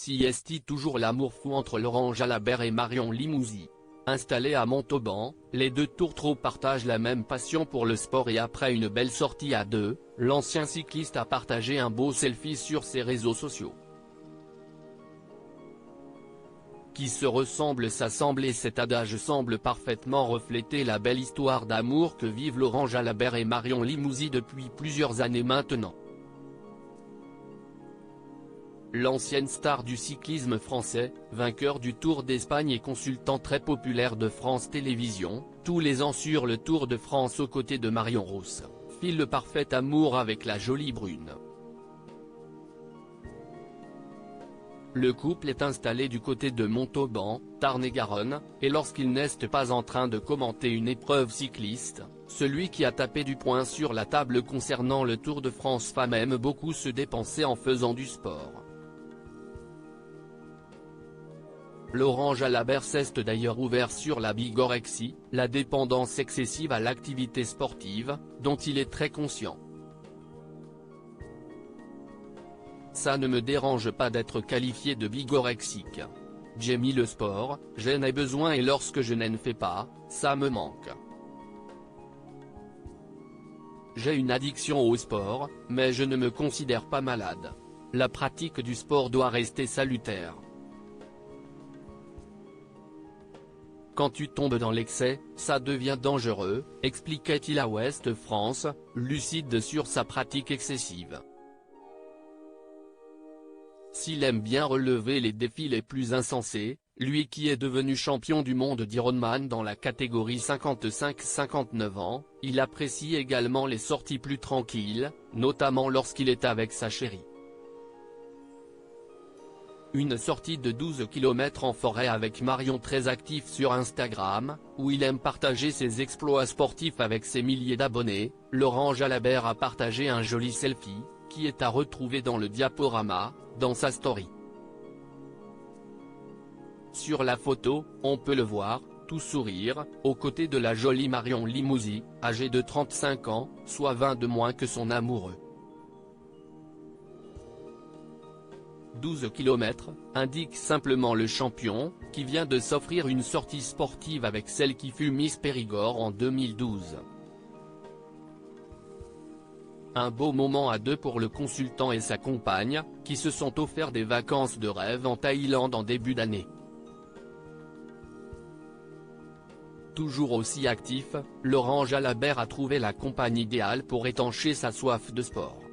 Si est-il toujours l'amour fou entre Laurent Jalabert et Marion Limousin? Installés à Montauban, les deux tourtereaux partagent la même passion pour le sport et après une belle sortie à deux, l'ancien cycliste a partagé un beau selfie sur ses réseaux sociaux. Qui se ressemble s'assemble et cet adage semble parfaitement refléter la belle histoire d'amour que vivent Laurent Jalabert et Marion Limousin depuis plusieurs années maintenant. L'ancienne star du cyclisme français, vainqueur du Tour d'Espagne et consultant très populaire de France Télévisions, tous les ans sur le Tour de France aux côtés de Marion Rousse, file le parfait amour avec la jolie brune. Le couple est installé du côté de Montauban, Tarn-et-Garonne, et lorsqu'il n'est pas en train de commenter une épreuve cycliste, celui qui a tapé du poing sur la table concernant le Tour de France aime beaucoup se dépenser en faisant du sport. Laurent Jalabert s'est d'ailleurs ouvert sur la bigorexie, la dépendance excessive à l'activité sportive, dont il est très conscient. Ça ne me dérange pas d'être qualifié de bigorexique. J'aime le sport, j'en ai besoin et lorsque je n'en fais pas, ça me manque. J'ai une addiction au sport, mais je ne me considère pas malade. La pratique du sport doit rester salutaire. Quand tu tombes dans l'excès, ça devient dangereux, expliquait-il à Ouest France, lucide sur sa pratique excessive. S'il aime bien relever les défis les plus insensés, lui qui est devenu champion du monde d'Ironman dans la catégorie 55-59 ans, il apprécie également les sorties plus tranquilles, notamment lorsqu'il est avec sa chérie. Une sortie de 12 km en forêt avec Marion très actif sur Instagram, où il aime partager ses exploits sportifs avec ses milliers d'abonnés, Laurent Jalabert a partagé un joli selfie, qui est à retrouver dans le diaporama, dans sa story. Sur la photo, on peut le voir, tout sourire, aux côtés de la jolie Marion Limousin, âgée de 35 ans, soit 20 de moins que son amoureux. 12 km, indique simplement le champion, qui vient de s'offrir une sortie sportive avec celle qui fut Miss Périgord en 2012. Un beau moment à deux pour le consultant et sa compagne, qui se sont offerts des vacances de rêve en Thaïlande en début d'année. Toujours aussi actif, Laurent Jalabert a trouvé la compagne idéale pour étancher sa soif de sport.